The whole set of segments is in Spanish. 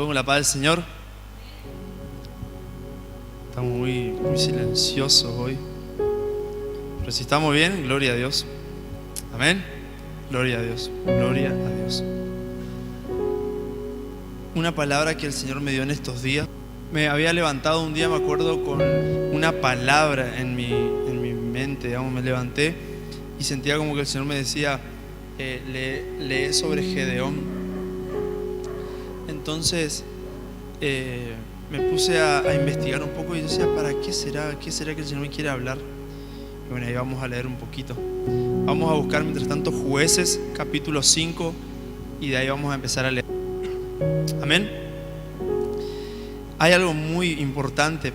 Saludos con la paz del Señor. Estamos muy silenciosos hoy. Pero si estamos bien, gloria a Dios. Amén. Gloria a Dios. Gloria a Dios. Una palabra que el Señor me dio en estos días. Me había levantado un día, me acuerdo, con una palabra en mi mente. Digamos, me levanté y sentía como que el Señor me decía, lee sobre Gedeón. Entonces me puse a investigar un poco y yo decía, ¿para qué será? ¿Qué será que el Señor me quiere hablar? Y bueno, ahí vamos a leer un poquito. Vamos a buscar mientras tanto Jueces capítulo 5 y de ahí vamos a empezar a leer. Amén. Hay algo muy importante.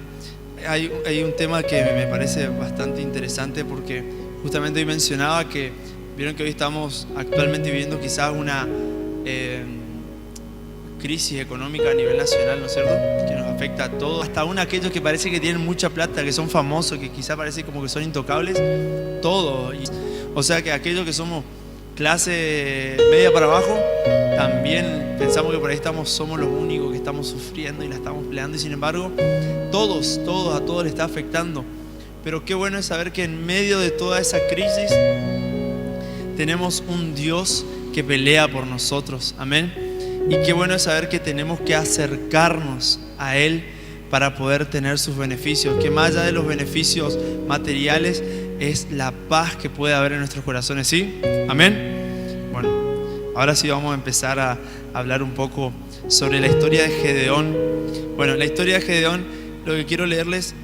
Hay un tema que me parece bastante interesante porque justamente hoy mencionaba que vieron que hoy estamos actualmente viviendo quizás una crisis económica a nivel nacional, ¿no es cierto? Que nos afecta a todos, hasta aún aquellos que parece que tienen mucha plata, que son famosos, que quizás parece como que son intocables, todos. O sea que aquellos que somos clase media para abajo, también pensamos que por ahí somos los únicos que estamos sufriendo y la estamos peleando, y sin embargo, a todos les está afectando. Pero qué bueno es saber que en medio de toda esa crisis tenemos un Dios que pelea por nosotros. Amén. Y qué bueno es saber que tenemos que acercarnos a Él para poder tener sus beneficios. Que más allá de los beneficios materiales es la paz que puede haber en nuestros corazones. ¿Sí? Amén. Bueno, ahora sí vamos a empezar a hablar un poco sobre la historia de Gedeón. Bueno, la historia de Gedeón, lo que quiero leerles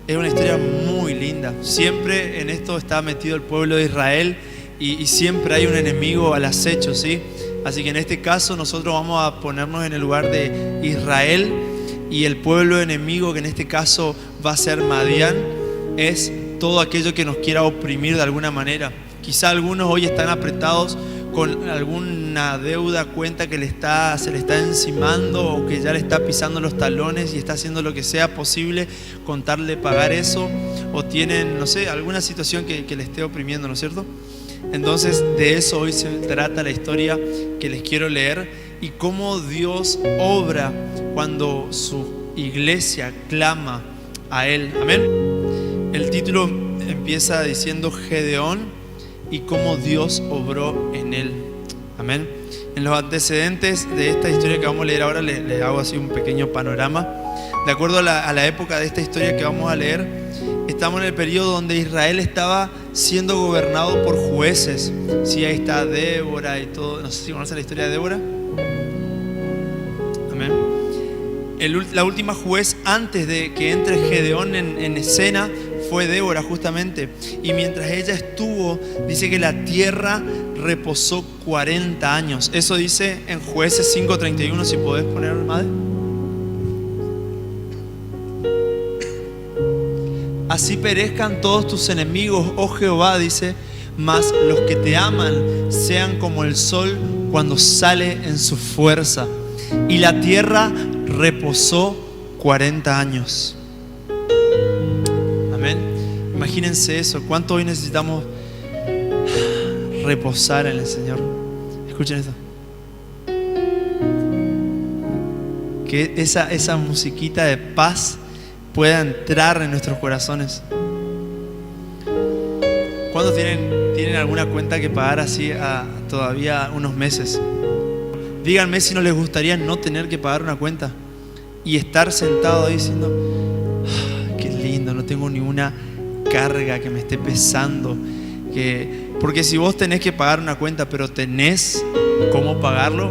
es una historia muy linda. Siempre en esto está metido el pueblo de Israel y siempre hay un enemigo al acecho, ¿sí? Así que en este caso nosotros vamos a ponernos en el lugar de Israel, y el pueblo enemigo, que en este caso va a ser Madián, es todo aquello que nos quiera oprimir de alguna manera. Quizá algunos hoy están apretados con alguna deuda, cuenta que se le está encimando o que ya le está pisando los talones y está haciendo lo que sea posible con tal de pagar eso, o tienen, no sé, alguna situación que le esté oprimiendo, ¿no es cierto? Entonces de eso hoy se trata la historia que les quiero leer, y cómo Dios obra cuando su iglesia clama a Él. Amén. El título empieza diciendo Gedeón y cómo Dios obró en él. Amén. En los antecedentes de esta historia que vamos a leer ahora les hago así un pequeño panorama. De acuerdo a la época de esta historia que vamos a leer, estamos en el periodo donde Israel estaba siendo gobernado por jueces. Sí, ahí está Débora y todo. No sé si conocen la historia de Débora. Amén. La última juez antes de que entre Gedeón en escena fue Débora, justamente. Y mientras ella estuvo, dice que la tierra reposó 40 años. Eso dice en Jueces 5:31. Si podés poner, madre. Así perezcan todos tus enemigos, oh Jehová, dice, mas los que te aman sean como el sol cuando sale en su fuerza. Y la tierra reposó 40 años. Amén. Imagínense eso. ¿Cuánto hoy necesitamos reposar en el Señor? Escuchen esto. Que esa musiquita de paz pueda entrar en nuestros corazones. ¿Cuántos tienen alguna cuenta que pagar así a todavía unos meses? Díganme si no les gustaría no tener que pagar una cuenta y estar sentado ahí diciendo, qué lindo, no tengo ninguna carga que me esté pesando. Porque si vos tenés que pagar una cuenta pero tenés cómo pagarlo,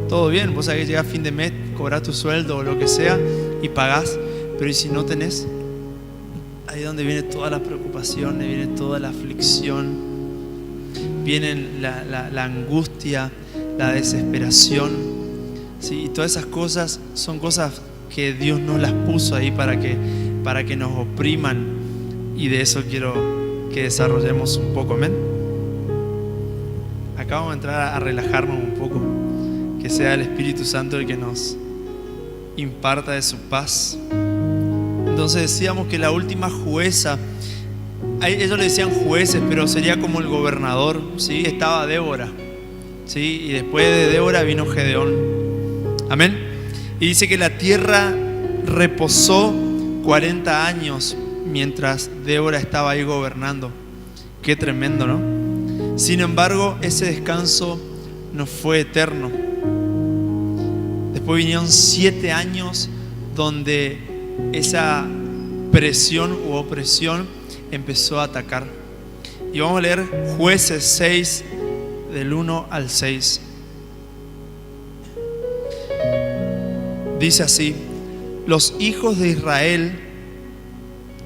todo bien. Vos sabés que llega a fin de mes, cobrás tu sueldo o lo que sea y pagás. Pero ¿y si no tenés? Ahí es donde viene toda la preocupación, viene toda la aflicción, viene la angustia, la desesperación, ¿sí? Y todas esas cosas son cosas que Dios nos las puso ahí para que nos opriman, y de eso quiero que desarrollemos un poco. Amén. Acá vamos a entrar a relajarnos un poco, que sea el Espíritu Santo el que nos imparta de su paz. Entonces decíamos que la última jueza, ellos le decían jueces, pero sería como el gobernador, ¿sí? Estaba Débora, ¿sí? Y después de Débora vino Gedeón. Amén. Y dice que la tierra reposó 40 años mientras Débora estaba ahí gobernando. Qué tremendo, ¿no? Sin embargo, ese descanso no fue eterno. Después vinieron 7 años donde esa presión u opresión empezó a atacar. Y vamos a leer Jueces 6, del 1 al 6. Dice así: los hijos de Israel,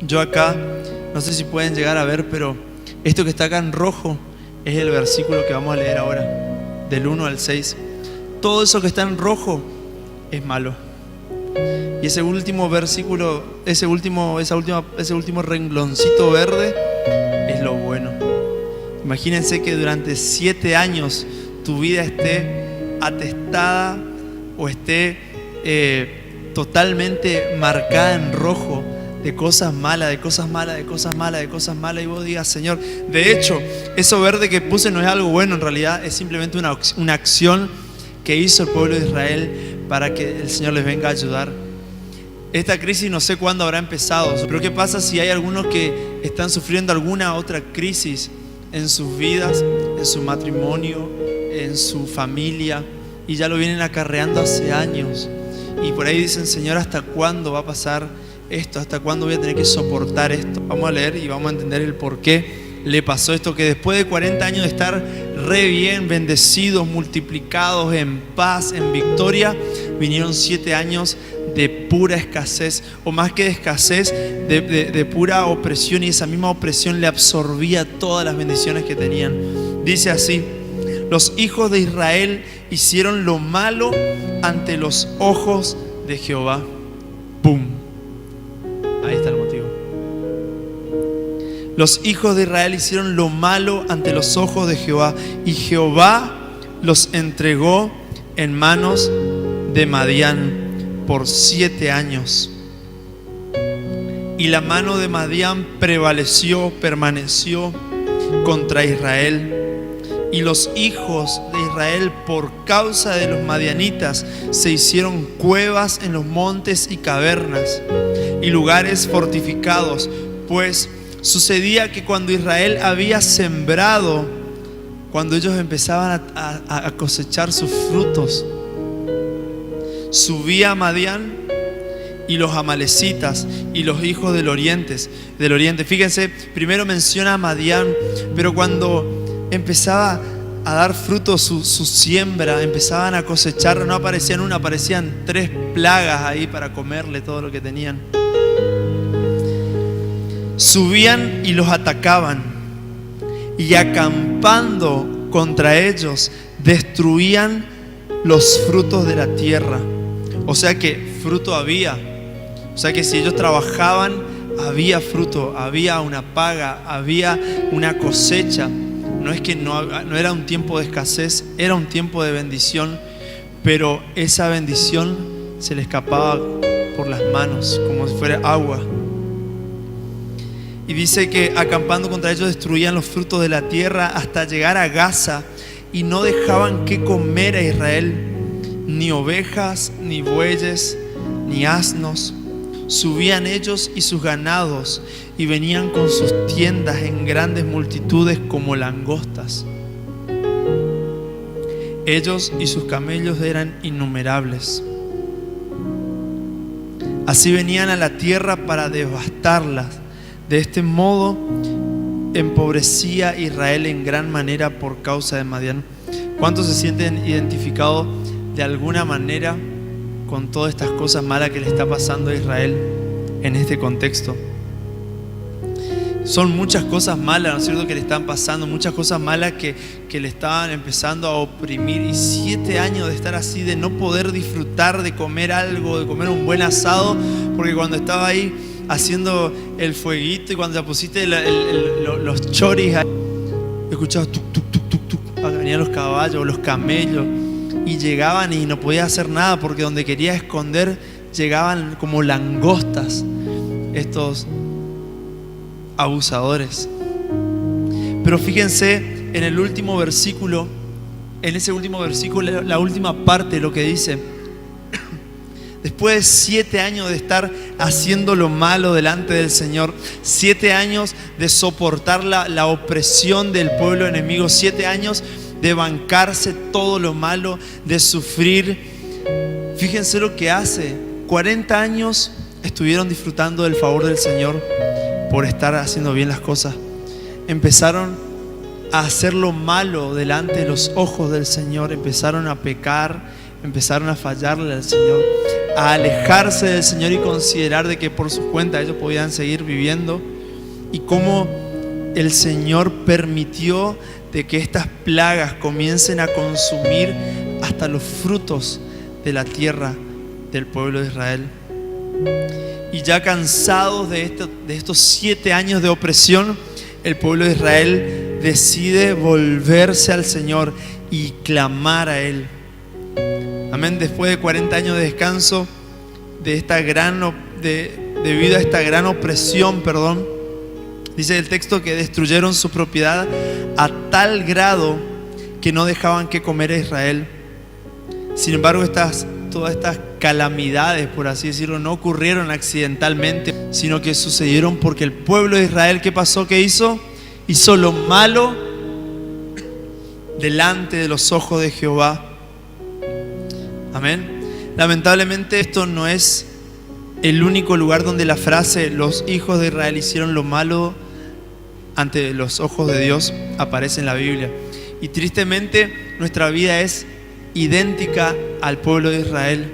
yo acá, no sé si pueden llegar a ver, pero esto que está acá en rojo es el versículo que vamos a leer ahora, del 1 al 6. Todo eso que está en rojo es malo. Y ese último versículo, ese último rengloncito verde es lo bueno. Imagínense que durante 7 años tu vida esté atestada o esté totalmente marcada en rojo de cosas malas, de cosas malas, de cosas malas, de cosas malas, y vos digas: Señor, de hecho, eso verde que puse no es algo bueno, en realidad es simplemente una acción que hizo el pueblo de Israel para que el Señor les venga a ayudar. Esta crisis no sé cuándo habrá empezado, pero ¿qué pasa si hay algunos que están sufriendo alguna otra crisis en sus vidas, en su matrimonio, en su familia, y ya lo vienen acarreando hace años? Y por ahí dicen: Señor, ¿hasta cuándo va a pasar esto? ¿Hasta cuándo voy a tener que soportar esto? Vamos a leer y vamos a entender el por qué le pasó esto, que después de 40 años de estar re bien, bendecidos, multiplicados, en paz, en victoria, vinieron 7 años de pura escasez, o más que de escasez, de pura opresión, y esa misma opresión le absorbía todas las bendiciones que tenían. Dice así: los hijos de Israel hicieron lo malo ante los ojos de Jehová. ¡Pum! Ahí está el motivo. Los hijos de Israel hicieron lo malo ante los ojos de Jehová, y Jehová los entregó en manos de Madián por 7 años. Y la mano de Madián permaneció contra Israel. Y los hijos de Israel, por causa de los madianitas, se hicieron cuevas en los montes y cavernas y lugares fortificados. Pues sucedía que cuando Israel había sembrado, cuando ellos empezaban a cosechar sus frutos, subía Madián y los amalecitas y los hijos del oriente. Fíjense, primero menciona a Madián, pero cuando empezaba a dar fruto su siembra, empezaban a cosechar, no aparecían una, aparecían 3 plagas ahí para comerle todo lo que tenían. Subían y los atacaban, y acampando contra ellos destruían los frutos de la tierra. O sea que fruto había. O sea que si ellos trabajaban, había fruto, había una paga, había una cosecha. No es que no era un tiempo de escasez, era un tiempo de bendición, pero esa bendición se le escapaba por las manos como si fuera agua. Y dice que acampando contra ellos destruían los frutos de la tierra hasta llegar a Gaza, y no dejaban que comer a Israel, ni ovejas, ni bueyes, ni asnos. Subían ellos y sus ganados, y venían con sus tiendas en grandes multitudes como langostas. Ellos y sus camellos eran innumerables. Así venían a la tierra para devastarlas. De este modo empobrecía Israel en gran manera por causa de Madián. ¿Cuántos se sienten identificados de alguna manera con todas estas cosas malas que le está pasando a Israel en este contexto? Son muchas cosas malas, ¿no es cierto?, que le están pasando, muchas cosas malas que le estaban empezando a oprimir. Y 7 años de estar así, de no poder disfrutar de comer algo, de comer un buen asado, porque cuando estaba ahí haciendo el fueguito y cuando ya pusiste los choris, escuchabas tuc, tuc, tuc, tuc, tuc. Venían los caballos, los camellos, y llegaban y no podía hacer nada, porque donde quería esconder llegaban como langostas estos abusadores. Pero fíjense en el último versículo, en ese último versículo, la última parte, lo que dice: después de 7 años de estar haciendo lo malo delante del Señor, 7 años de soportar la opresión del pueblo enemigo, 7 años de bancarse todo lo malo, de sufrir, fíjense lo que hace. 40 años estuvieron disfrutando del favor del Señor por estar haciendo bien las cosas. Empezaron a hacer lo malo delante de los ojos del Señor, empezaron a pecar, empezaron a fallarle al Señor, a alejarse del Señor y considerar de que por su cuenta ellos podían seguir viviendo, y cómo el Señor permitió de que estas plagas comiencen a consumir hasta los frutos de la tierra del pueblo de Israel. Y ya cansados de estos 7 años de opresión, el pueblo de Israel decide volverse al Señor y clamar a Él. Amén. Después de 40 años de descanso, debido a esta gran opresión, dice el texto que destruyeron su propiedad a tal grado que no dejaban que comer a Israel. Sin embargo, todas estas calamidades, por así decirlo, no ocurrieron accidentalmente, sino que sucedieron porque el pueblo de Israel, ¿qué pasó? ¿Qué hizo? Hizo lo malo delante de los ojos de Jehová. Amén. Lamentablemente esto no es el único lugar donde la frase "los hijos de Israel hicieron lo malo ante los ojos de Dios" aparece en la Biblia. Y tristemente nuestra vida es idéntica al pueblo de Israel.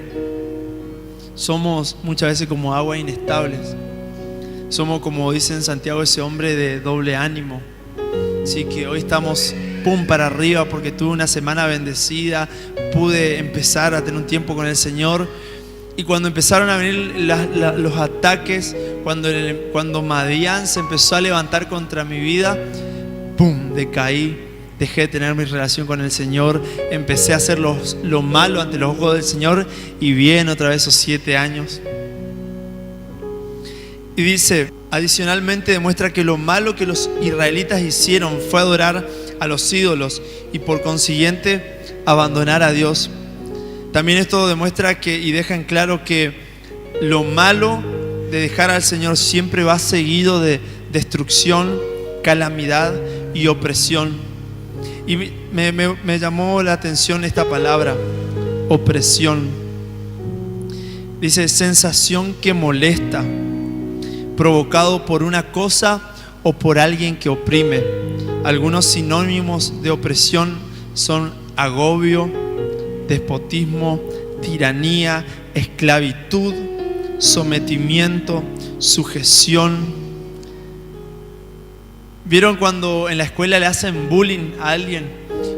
Somos muchas veces como aguas inestables. Somos, como dice en Santiago, ese hombre de doble ánimo. Así que hoy estamos pum para arriba porque tuve una semana bendecida, pude empezar a tener un tiempo con el Señor. Y cuando empezaron a venir los ataques, cuando Madián se empezó a levantar contra mi vida, pum, decaí. Dejé de tener mi relación con el Señor, empecé a hacer lo malo ante los ojos del Señor, y vienen otra vez esos 7 años. Y dice, adicionalmente demuestra que lo malo que los israelitas hicieron fue adorar a los ídolos y por consiguiente abandonar a Dios. También esto demuestra y deja en claro que lo malo de dejar al Señor siempre va seguido de destrucción, calamidad y opresión. Y me llamó la atención esta palabra, opresión. Dice, sensación que molesta, provocado por una cosa o por alguien que oprime. Algunos sinónimos de opresión son agobio, despotismo, tiranía, esclavitud, sometimiento, sujeción. ¿Vieron cuando en la escuela le hacen bullying a alguien?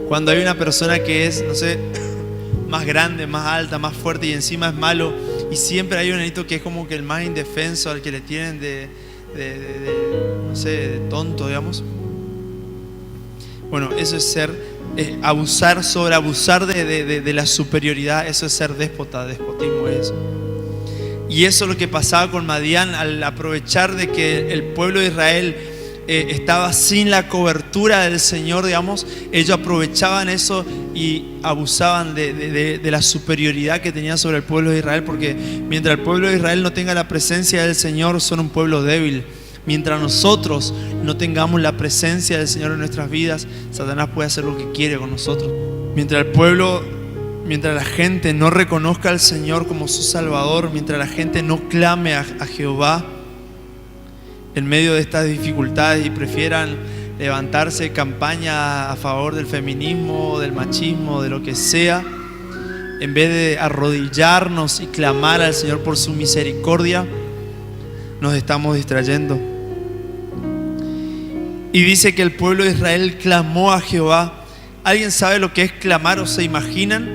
Cuando hay una persona que es, no sé, más grande, más alta, más fuerte y encima es malo, y siempre hay un nenito que es como que el más indefenso, al que le tienen no sé, de tonto, digamos. Bueno, eso es ser, abusar de la superioridad, eso es ser déspota, despotismo es eso. Y eso es lo que pasaba con Madián al aprovechar de que el pueblo de Israel estaba sin la cobertura del Señor, digamos. Ellos aprovechaban eso y abusaban de la superioridad que tenían sobre el pueblo de Israel, porque mientras el pueblo de Israel no tenga la presencia del Señor, son un pueblo débil. Mientras nosotros no tengamos la presencia del Señor en nuestras vidas, Satanás puede hacer lo que quiere con nosotros. Mientras la gente no reconozca al Señor como su Salvador, mientras la gente no clame a Jehová en medio de estas dificultades y prefieran levantarse campaña a favor del feminismo, del machismo, de lo que sea, en vez de arrodillarnos y clamar al Señor por su misericordia, nos estamos distrayendo. Y dice que el pueblo de Israel clamó a Jehová. ¿Alguien sabe lo que es clamar o se imaginan?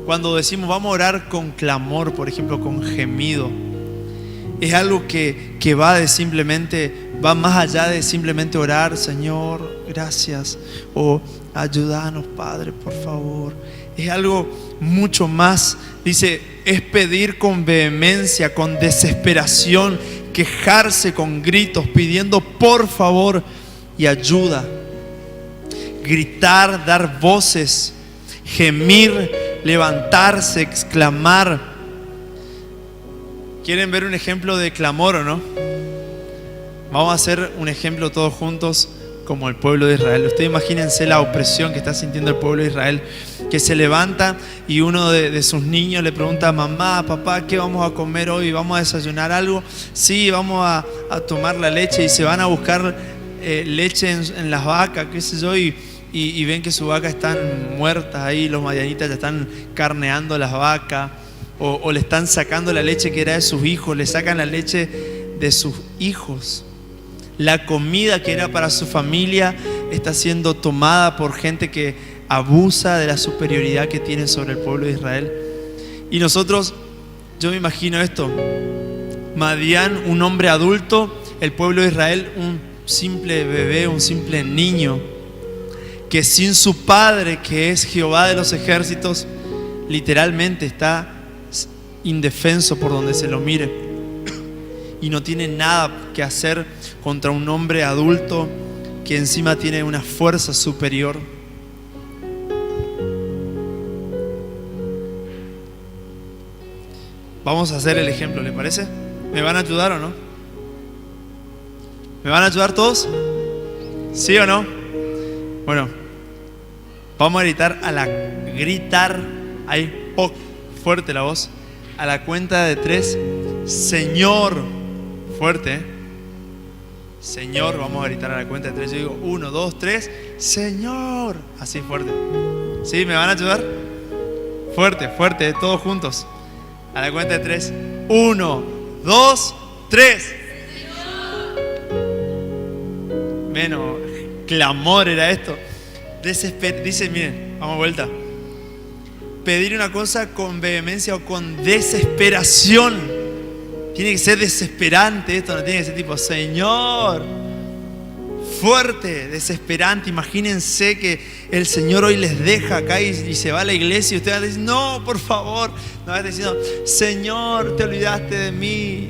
Cuando decimos vamos a orar con clamor, por ejemplo, con gemido, es algo que va más allá de simplemente orar, Señor, gracias, o ayúdanos, Padre, por favor. Es algo mucho más. Dice, es pedir con vehemencia, con desesperación, quejarse con gritos, pidiendo por favor y ayuda. Gritar, dar voces, gemir, levantarse, exclamar. ¿Quieren ver un ejemplo de clamor o no? Vamos a hacer un ejemplo todos juntos como el pueblo de Israel. Ustedes imagínense la opresión que está sintiendo el pueblo de Israel, que se levanta y uno de sus niños le pregunta: mamá, papá, ¿qué vamos a comer hoy? ¿Vamos a desayunar algo? Sí, vamos a tomar la leche. Y se van a buscar leche en las vacas, qué sé yo, y ven que sus vacas están muertas ahí. Los madianitas ya están carneando las vacas, o le están sacando la leche que era de sus hijos, le sacan la leche de sus hijos. La comida que era para su familia está siendo tomada por gente que abusa de la superioridad que tiene sobre el pueblo de Israel. Y nosotros, yo me imagino esto: Madián, un hombre adulto; el pueblo de Israel, un simple bebé, un simple niño, que sin su padre, que es Jehová de los ejércitos, literalmente está indefenso por donde se lo mire, y no tiene nada que hacer contra un hombre adulto que encima tiene una fuerza superior. Vamos a hacer el ejemplo, ¿le parece? ¿Me van a ayudar o no? ¿Me van a ayudar todos? ¿Sí o no? Bueno, vamos a gritar ahí, fuerte la voz, a la cuenta de 3. Señor, fuerte, Señor, vamos a gritar a la cuenta de 3. Yo digo 1, 2, 3, Señor, así fuerte. ¿Sí? ¿Me van a ayudar? Fuerte, fuerte, todos juntos. A la cuenta de 3. 1, 2, 3. Menos clamor era esto. Dice, miren, vamos a vuelta. Pedir una cosa con vehemencia o con desesperación. Tiene que ser desesperante esto, no tiene que ser tipo Señor. Fuerte, desesperante. Imagínense que el Señor hoy les deja acá y se va a la iglesia y ustedes dicen: no, por favor. No va diciendo: Señor, te olvidaste de mí.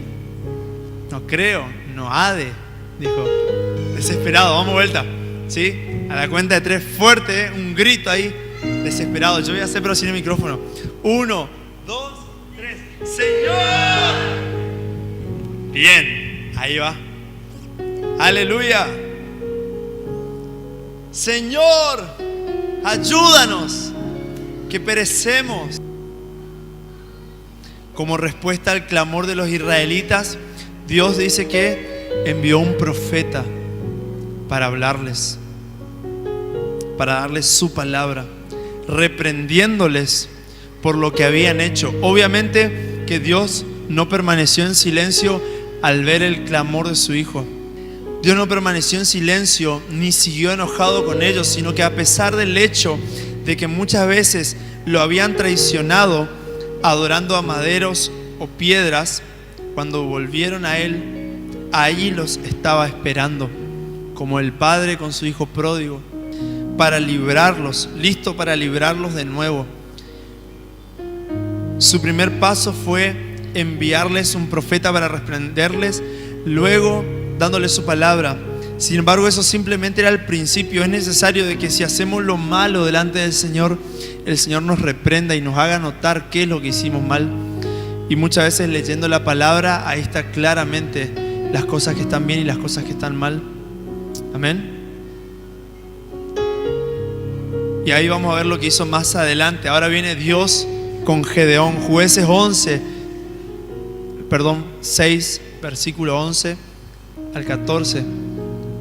No creo, no ha de. Dijo, desesperado, vamos a vuelta. ¿Sí? A la cuenta de 3, fuerte, un grito ahí, desesperado. Yo voy a hacer pero sin el micrófono. 1, 2, 3. Señor. Bien, ahí va. Aleluya. Señor, ayúdanos, que perecemos. Como respuesta al clamor de los israelitas, Dios dice que envió un profeta para hablarles, para darles su palabra, reprendiéndoles por lo que habían hecho. Obviamente que Dios no permaneció en silencio al ver el clamor de su hijo. Dios no permaneció en silencio ni siguió enojado con ellos, sino que a pesar del hecho de que muchas veces lo habían traicionado adorando a maderos o piedras, cuando volvieron a Él, allí los estaba esperando, como el padre con su hijo pródigo, para librarlos, listo para librarlos de nuevo. Su primer paso fue enviarles un profeta para reprenderles, luego dándoles su palabra. Sin embargo, eso simplemente era el principio. Es necesario de que si hacemos lo malo delante del Señor, el Señor nos reprenda y nos haga notar qué es lo que hicimos mal. Y muchas veces leyendo la palabra, ahí está claramente las cosas que están bien y las cosas que están mal. Amén. Y ahí vamos a ver lo que hizo más adelante. Ahora viene Dios con Gedeón. Jueces 6, versículo 11 al 14.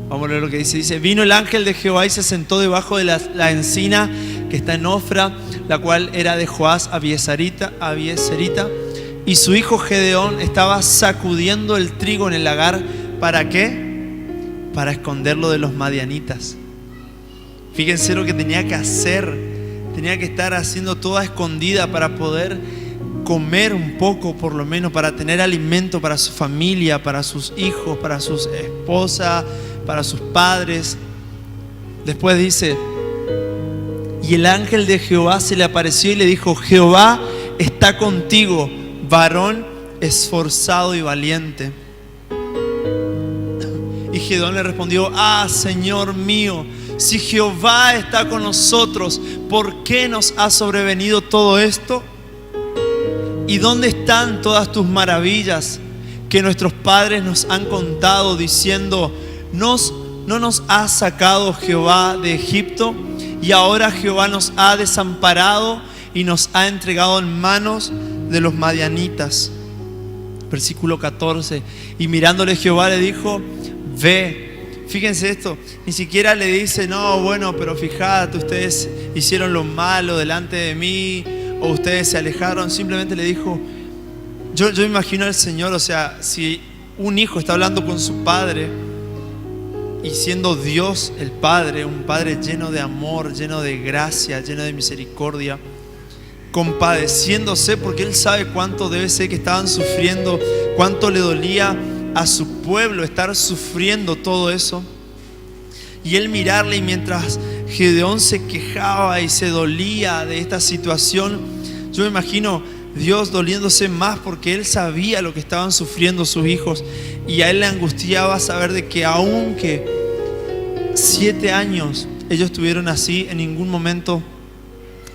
Vamos a leer lo que dice. Dice: vino el ángel de Jehová y se sentó debajo de la encina que está en Ofra, la cual era de Joás Abiezerita, y su hijo Gedeón estaba sacudiendo el trigo en el lagar. ¿Para qué? Para esconderlo de los madianitas. Fíjense lo que tenía que hacer. Tenía que estar haciendo toda escondida para poder comer un poco, por lo menos, para tener alimento para su familia, para sus hijos, para sus esposas, para sus padres. Después dice: y el ángel de Jehová se le apareció y le dijo: Jehová está contigo, varón esforzado y valiente. Y Gedeón le respondió: ah, Señor mío, si Jehová está con nosotros, ¿por qué nos ha sobrevenido todo esto? ¿Y dónde están todas tus maravillas que nuestros padres nos han contado diciendo, no nos ha sacado Jehová de Egipto y ahora Jehová nos ha desamparado y nos ha entregado en manos de los madianitas? Versículo 14. Y mirándole Jehová le dijo, ve. Fíjense esto, ni siquiera le dice, no, bueno, pero fíjate, ustedes hicieron lo malo delante de mí, o ustedes se alejaron. Simplemente le dijo, yo imagino al Señor, o sea, si un hijo está hablando con su padre, y siendo Dios el Padre, un Padre lleno de amor, lleno de gracia, lleno de misericordia, compadeciéndose, porque Él sabe cuánto debe ser que estaban sufriendo, cuánto le dolía a su pueblo estar sufriendo todo eso. Y Él mirarle, y mientras Gedeón se quejaba y se dolía de esta situación, yo me imagino Dios doliéndose más porque Él sabía lo que estaban sufriendo sus hijos, y a Él le angustiaba saber de que aunque 7 años ellos estuvieron así, en ningún momento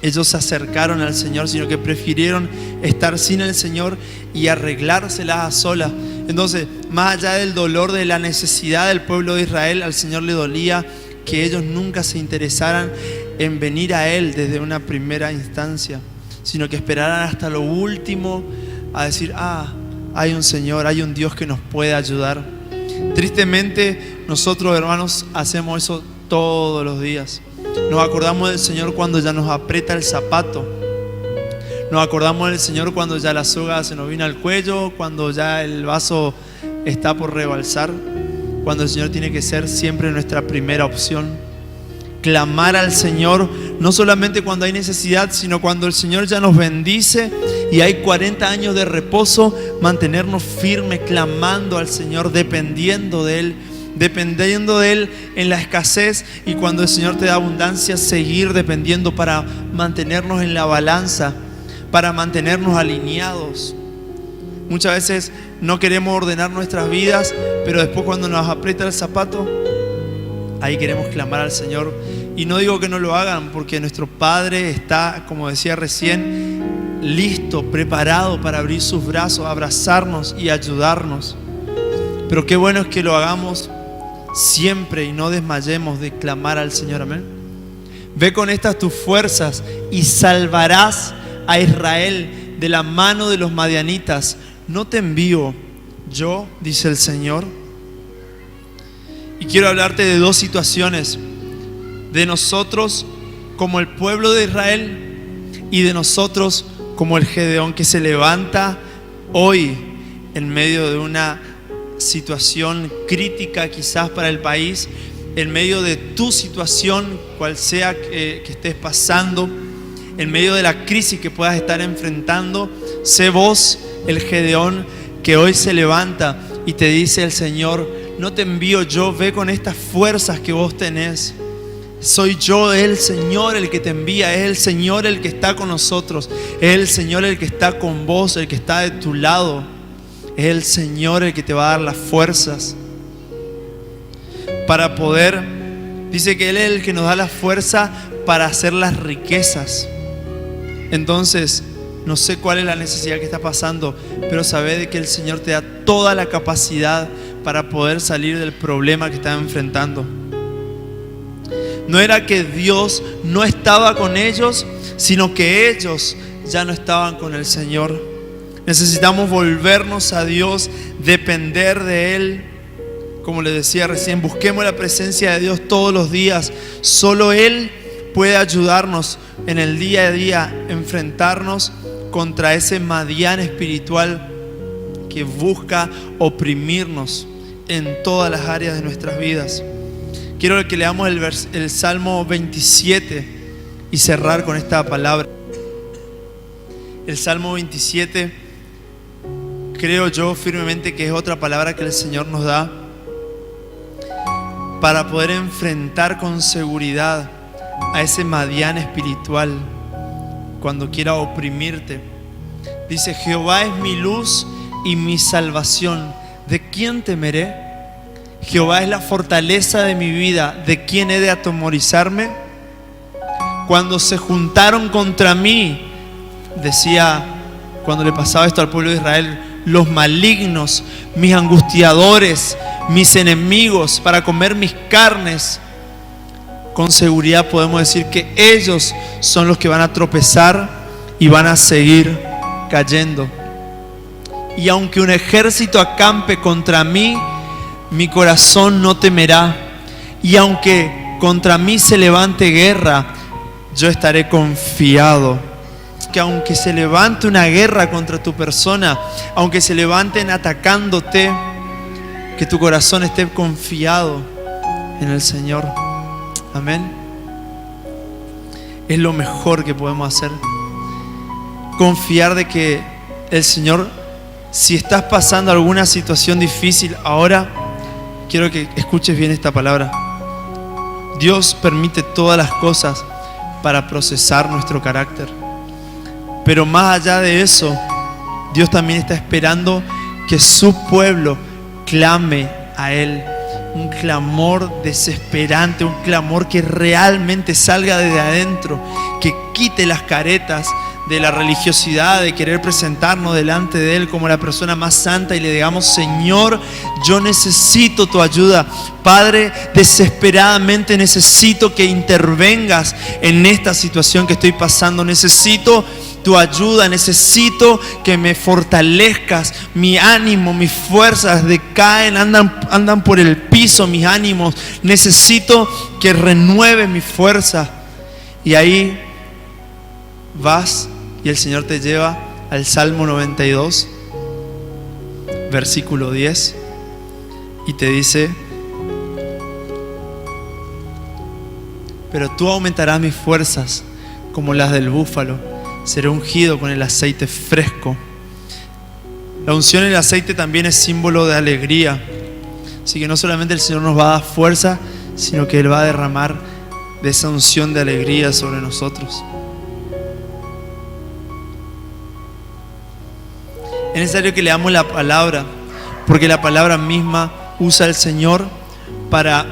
ellos se acercaron al Señor, sino que prefirieron estar sin el Señor y arreglárselas a solas. Entonces, más allá del dolor de la necesidad del pueblo de Israel, al Señor le dolía que ellos nunca se interesaran en venir a Él desde una primera instancia, sino que esperaran hasta lo último a decir, hay un Señor, hay un Dios que nos puede ayudar. Tristemente, nosotros, hermanos, hacemos eso todos los días. Nos acordamos del Señor cuando ya nos aprieta el zapato. Nos acordamos del Señor cuando ya la soga se nos vino al cuello, cuando ya el vaso está por rebalsar, cuando el Señor tiene que ser siempre nuestra primera opción. Clamar al Señor, no solamente cuando hay necesidad, sino cuando el Señor ya nos bendice y hay 40 años de reposo, mantenernos firmes, clamando al Señor, dependiendo de Él en la escasez, y cuando el Señor te da abundancia, seguir dependiendo para mantenernos en la balanza, para mantenernos alineados. Muchas veces no queremos ordenar nuestras vidas, pero después cuando nos aprieta el zapato, ahí queremos clamar al Señor. Y no digo que no lo hagan, porque nuestro Padre está, como decía recién, listo, preparado para abrir sus brazos, abrazarnos y ayudarnos. Pero qué bueno es que lo hagamos siempre y no desmayemos de clamar al Señor. Amén. Ve con estas tus fuerzas y salvarás a Israel de la mano de los madianitas. ¿No te envío yo?, dice el Señor. Y quiero hablarte de 2 situaciones, de nosotros como el pueblo de Israel y de nosotros como el Gedeón que se levanta hoy en medio de una situación crítica quizás para el país, en medio de tu situación, cual sea que estés pasando, en medio de la crisis que puedas estar enfrentando. Sé vos el Gedeón que hoy se levanta y te dice el Señor, no te envío yo, ve con estas fuerzas que vos tenés. Soy yo, el Señor, el que te envía, es el Señor el que está con nosotros, es el Señor el que está con vos, el que está de tu lado, es el Señor el que te va a dar las fuerzas para poder, dice que Él es el que nos da la fuerza para hacer las riquezas. Entonces, no sé cuál es la necesidad que está pasando, pero sabe de que el Señor te da toda la capacidad para poder salir del problema que estás enfrentando. No era que Dios no estaba con ellos, sino que ellos ya no estaban con el Señor. Necesitamos volvernos a Dios, depender de Él. Como les decía recién, busquemos la presencia de Dios todos los días. Solo Él puede ayudarnos en el día a día, enfrentarnos contra ese Madián espiritual que busca oprimirnos en todas las áreas de nuestras vidas. Quiero que leamos el Salmo 27 y cerrar con esta palabra. El Salmo 27, creo yo firmemente que es otra palabra que el Señor nos da para poder enfrentar con seguridad a ese Madián espiritual cuando quiera oprimirte. Dice: Jehová es mi luz y mi salvación, ¿de quién temeré? Jehová es la fortaleza de mi vida, ¿de quién he de atemorizarme? Cuando se juntaron contra mí, decía cuando le pasaba esto al pueblo de Israel, los malignos, mis angustiadores, mis enemigos para comer mis carnes, con seguridad podemos decir que ellos son los que van a tropezar y van a seguir cayendo. Y aunque un ejército acampe contra mí, mi corazón no temerá. Y aunque contra mí se levante guerra, yo estaré confiado. Que aunque se levante una guerra contra tu persona, aunque se levanten atacándote, que tu corazón esté confiado en el Señor. Amén. Es lo mejor que podemos hacer. Confiar de que el Señor, si estás pasando alguna situación difícil ahora, quiero que escuches bien esta palabra. Dios permite todas las cosas para procesar nuestro carácter. Pero más allá de eso, Dios también está esperando que su pueblo clame a Él. Un clamor desesperante, un clamor que realmente salga desde adentro, que quite las caretas de la religiosidad, de querer presentarnos delante de Él como la persona más santa y le digamos: Señor, yo necesito tu ayuda. Padre, desesperadamente necesito que intervengas en esta situación que estoy pasando. Necesito tu ayuda, necesito que me fortalezcas. Mi ánimo, mis fuerzas decaen, andan por el piso mis ánimos. Necesito que renueve mi fuerza. Y ahí vas y el Señor te lleva al Salmo 92, versículo 10, y te dice: pero tú aumentarás mis fuerzas como las del búfalo, seré ungido con el aceite fresco. La unción y el aceite también es símbolo de alegría. Así que no solamente el Señor nos va a dar fuerza, sino que Él va a derramar de esa unción de alegría sobre nosotros. Es necesario que leamos la palabra, porque la palabra misma usa el Señor para,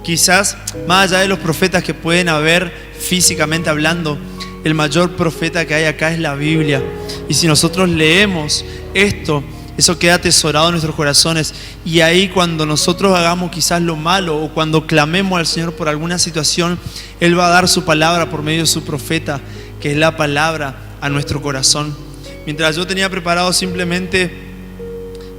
quizás más allá de los profetas que pueden haber físicamente hablando, el mayor profeta que hay acá es la Biblia. Y si nosotros leemos esto, eso queda atesorado en nuestros corazones. Y ahí, cuando nosotros hagamos quizás lo malo, o cuando clamemos al Señor por alguna situación, Él va a dar su palabra por medio de su profeta, que es la palabra, a nuestro corazón. Mientras yo tenía preparado simplemente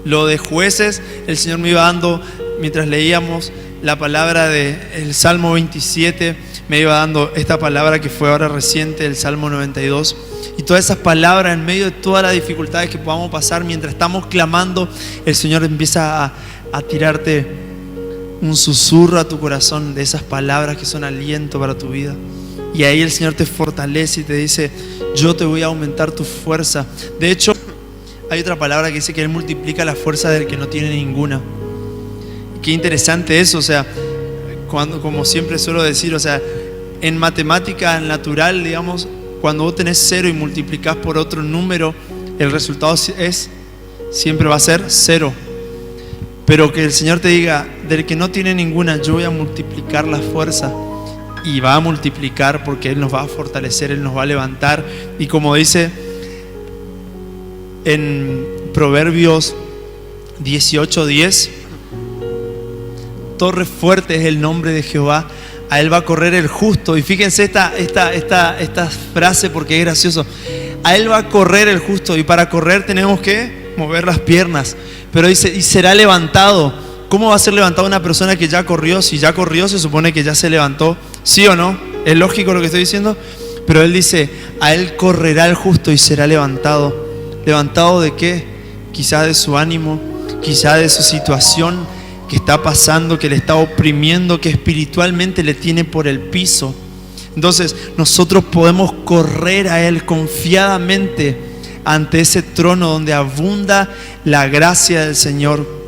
lo de Jueces, el Señor me iba dando, mientras leíamos la palabra del Salmo 27, me iba dando esta palabra que fue ahora reciente, el Salmo 92. Y todas esas palabras, en medio de todas las dificultades que podamos pasar, mientras estamos clamando, el Señor empieza a tirarte un susurro a tu corazón de esas palabras que son aliento para tu vida. Y ahí el Señor te fortalece y te dice: yo te voy a aumentar tu fuerza. De hecho, hay otra palabra que dice que Él multiplica la fuerza del que no tiene ninguna. Y qué interesante eso. O sea, como siempre suelo decir, o sea, en matemática natural, digamos, cuando vos tenés 0 y multiplicás por otro número, el resultado siempre va a ser 0. Pero que el Señor te diga: del que no tiene ninguna, yo voy a multiplicar la fuerza. Y va a multiplicar, porque Él nos va a fortalecer, Él nos va a levantar. Y como dice en Proverbios 18:10, torre fuerte es el nombre de Jehová, a Él va a correr el justo. Y fíjense esta frase, porque es gracioso. A Él va a correr el justo, y para correr tenemos que mover las piernas. Pero dice: y será levantado. ¿Cómo va a ser levantado una persona que ya corrió? Si ya corrió, se supone que ya se levantó. ¿Sí o no? ¿Es lógico lo que estoy diciendo? Pero Él dice: a Él correrá el justo y será levantado. ¿Levantado de qué? Quizás de su ánimo, quizás de su situación que está pasando, que le está oprimiendo, que espiritualmente le tiene por el piso. Entonces nosotros podemos correr a Él confiadamente ante ese trono donde abunda la gracia del Señor.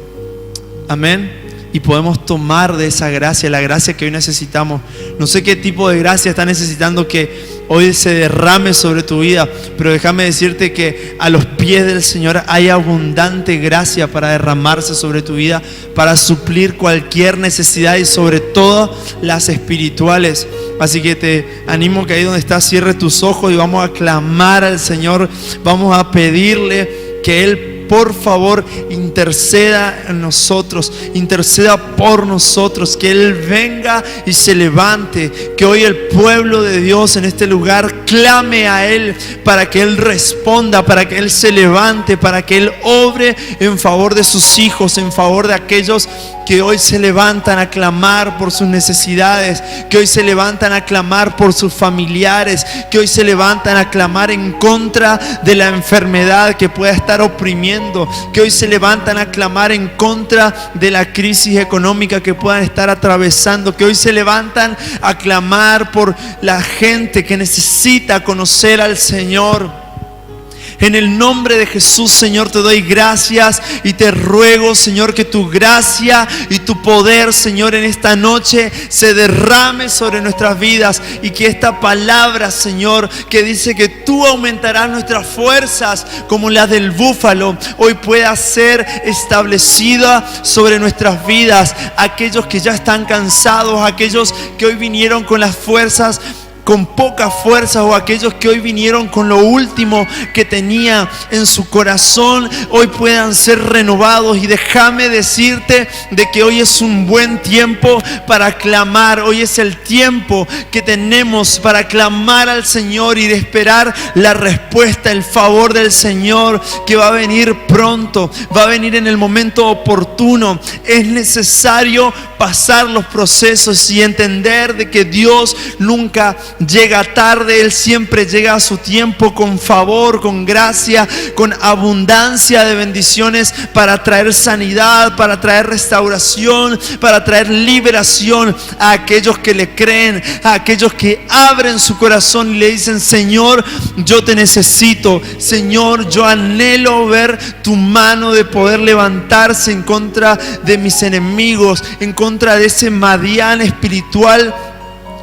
Amén. y podemos tomar de esa gracia, la gracia que hoy necesitamos. No sé qué tipo de gracia estás necesitando que hoy se derrame sobre tu vida, pero déjame decirte que a los pies del Señor hay abundante gracia para derramarse sobre tu vida, para suplir cualquier necesidad y sobre todo las espirituales. Así que te animo que ahí donde estás cierres tus ojos y vamos a clamar al Señor, vamos a pedirle que Él por favor interceda en nosotros, interceda por nosotros, que Él venga y se levante, que hoy el pueblo de Dios en este lugar clame a Él para que Él responda, para que Él se levante, para que Él obre en favor de sus hijos, en favor de aquellos que hoy se levantan a clamar por sus necesidades, que hoy se levantan a clamar por sus familiares, que hoy se levantan a clamar en contra de la enfermedad que pueda estar oprimiendo, que hoy se levantan a clamar en contra de la crisis económica que puedan estar atravesando, que hoy se levantan a clamar por la gente que necesita conocer al Señor. En el nombre de Jesús, Señor, te doy gracias y te ruego, Señor, que tu gracia y tu poder, Señor, en esta noche se derrame sobre nuestras vidas y que esta palabra, Señor, que dice que tú aumentarás nuestras fuerzas como las del búfalo, hoy pueda ser establecida sobre nuestras vidas. Aquellos que ya están cansados, aquellos que hoy vinieron con las fuerzas con poca fuerza, o aquellos que hoy vinieron con lo último que tenía en su corazón, hoy puedan ser renovados. Y déjame decirte de que hoy es un buen tiempo para clamar. Hoy es el tiempo que tenemos para clamar al Señor y de esperar la respuesta, el favor del Señor, que va a venir pronto, va a venir en el momento oportuno. Es necesario pasar los procesos y entender de que Dios nunca llega tarde. Él siempre llega a su tiempo, con favor, con gracia, con abundancia de bendiciones, para traer sanidad, para traer restauración, para traer liberación a aquellos que le creen, a aquellos que abren su corazón y le dicen: Señor, yo te necesito. Señor, yo anhelo ver tu mano de poder levantarse en contra de mis enemigos, en contra de ese Madián espiritual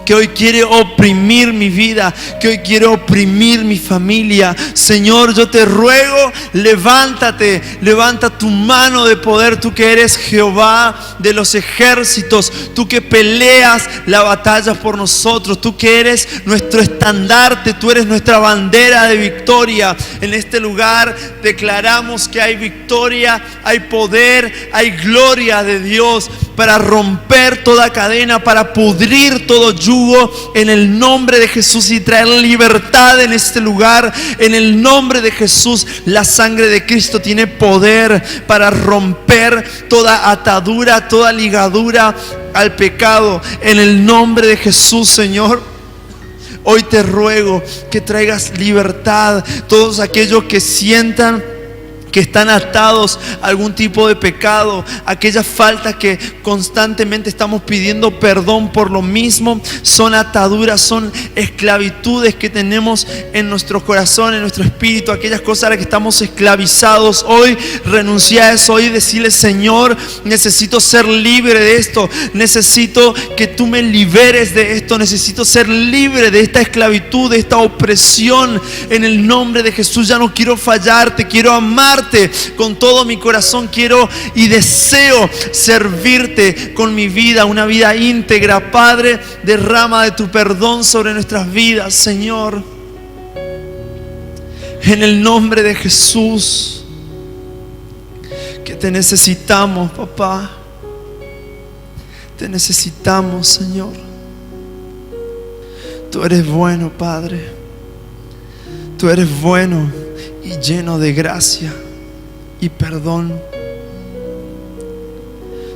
que hoy quiere oprimir mi vida, que hoy quiere oprimir mi familia. Señor, yo te ruego, levántate, levanta tu mano de poder, tú que eres Jehová de los ejércitos, tú que peleas la batalla por nosotros, tú que eres nuestro estandarte, tú eres nuestra bandera de victoria. En este lugar declaramos que hay victoria, hay poder, hay gloria de Dios para romper toda cadena, para pudrir todo yugo en el nombre de Jesús y traer libertad en este lugar. En el nombre de Jesús, la sangre de Cristo tiene poder para romper toda atadura, toda ligadura al pecado. En el nombre de Jesús, Señor, hoy te ruego que traigas libertad. Todos aquellos que sientan que están atados a algún tipo de pecado, aquellas faltas que constantemente estamos pidiendo perdón por lo mismo, son ataduras, son esclavitudes que tenemos en nuestro corazón, en nuestro espíritu, aquellas cosas a las que estamos esclavizados. Hoy renuncia a eso, hoy decirle: Señor, necesito ser libre de esto, necesito que tú me liberes de esto, necesito ser libre de esta esclavitud, de esta opresión. En el nombre de Jesús, ya no quiero fallarte, quiero amarte con todo mi corazón, quiero y deseo servirte con mi vida, una vida íntegra. Padre, derrama de tu perdón sobre nuestras vidas, Señor, en el nombre de Jesús, que te necesitamos, papá, te necesitamos, Señor. Tú eres bueno, Padre, tú eres bueno y lleno de gracia y perdón.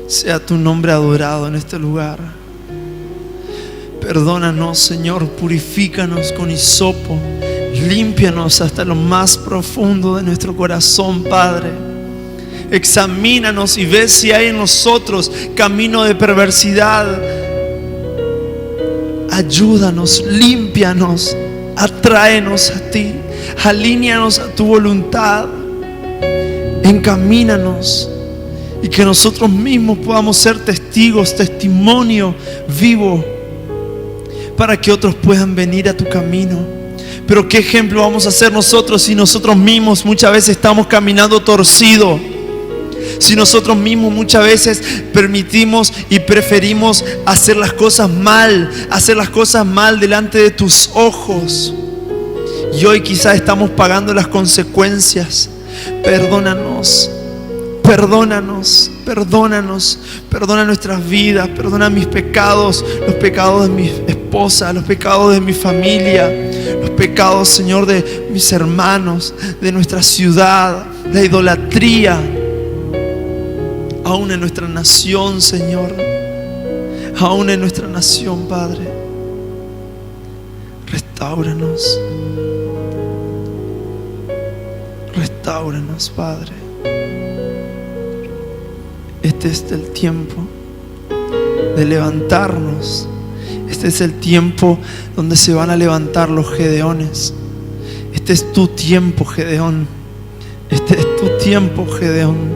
Sea tu nombre adorado en este lugar. Perdónanos, Señor, purifícanos con hisopo, límpianos hasta lo más profundo de nuestro corazón, Padre. Examínanos y ve si hay en nosotros camino de perversidad. Ayúdanos, límpianos, atráenos a ti, alíneanos a tu voluntad. Encamínanos y que nosotros mismos podamos ser testigos, testimonio vivo, para que otros puedan venir a tu camino. Pero ¿qué ejemplo vamos a hacer nosotros si nosotros mismos muchas veces estamos caminando torcido? Si nosotros mismos muchas veces permitimos y preferimos hacer las cosas mal delante de tus ojos. Y hoy quizás estamos pagando las consecuencias. Perdónanos, perdónanos, perdónanos, perdona nuestras vidas, perdona mis pecados, los pecados de mi esposa, los pecados de mi familia, los pecados, Señor, de mis hermanos, de nuestra ciudad, la idolatría, aún en nuestra nación, Señor, aún en nuestra nación, Padre. Restáuranos, restáuranos, Padre. Este es el tiempo de levantarnos. Este es el tiempo donde se van a levantar los Gedeones. Este es tu tiempo, Gedeón. Este es tu tiempo, Gedeón.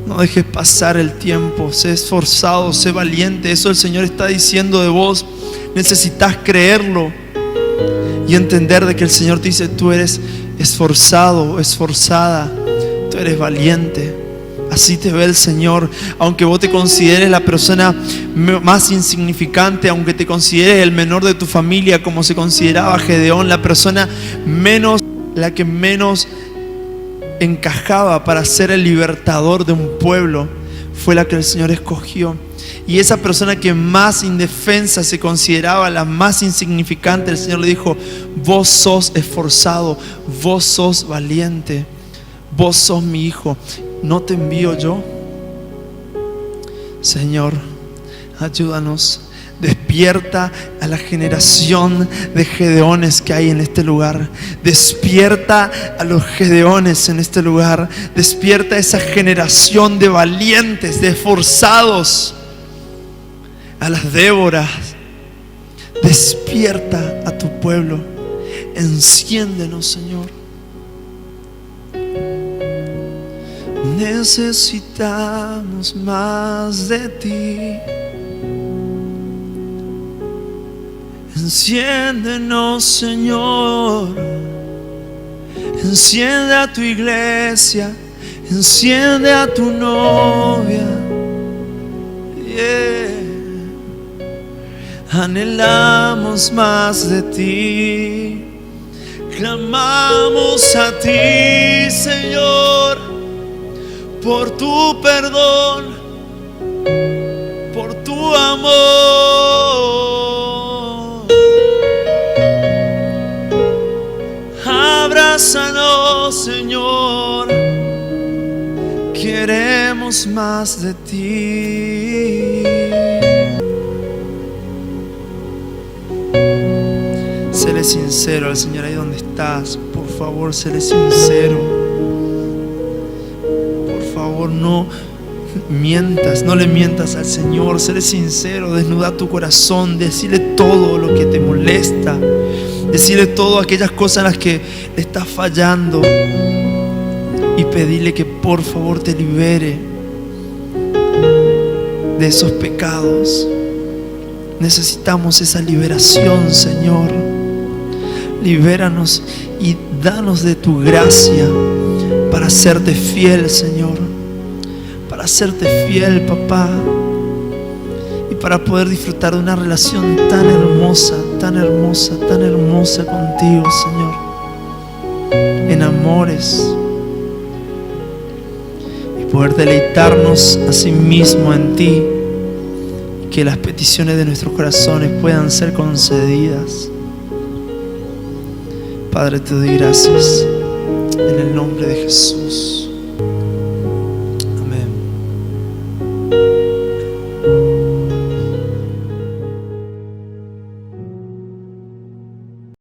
No dejes pasar el tiempo. Sé esforzado, sé valiente. Eso el Señor está diciendo de vos. Necesitas creerlo y entender de que el Señor te dice: tú eres esforzado, esforzada, tú eres valiente. Así te ve el Señor. Aunque vos te consideres la persona más insignificante, aunque te consideres el menor de tu familia, como se consideraba Gedeón, la persona la que menos encajaba para ser el libertador de un pueblo, fue la que el Señor escogió. Y esa persona que más indefensa se consideraba, la más insignificante, el Señor le dijo: vos sos esforzado, vos sos valiente, vos sos mi hijo. ¿No te envío yo? Señor, ayúdanos. Despierta a la generación de Gedeones que hay en este lugar. Despierta a los Gedeones en este lugar. Despierta a esa generación de valientes, de esforzados, a las Déboras. Despierta a tu pueblo. Enciéndenos, Señor. Necesitamos más de ti. Enciéndenos, Señor. Enciende a tu iglesia. Enciende a tu novia. Anhelamos más de ti. Clamamos a ti, Señor, por tu perdón, por tu amor. Abrázanos, Señor, queremos más de ti. Séle sincero al Señor ahí donde estás. Por favor, séle sincero. Por favor, no mientas, no le mientas al Señor. Séle sincero, desnuda tu corazón, decirle todo lo que te molesta, decirle todas aquellas cosas en las que le estás fallando y pedirle que por favor te libere de esos pecados. Necesitamos esa liberación, Señor. Libéranos y danos de tu gracia para serte fiel, Señor, para serte fiel, papá, y para poder disfrutar de una relación tan hermosa, tan hermosa, tan hermosa contigo, Señor, en amores, y poder deleitarnos a sí mismo en ti, y que las peticiones de nuestros corazones puedan ser concedidas. Padre, te doy gracias en el nombre de Jesús.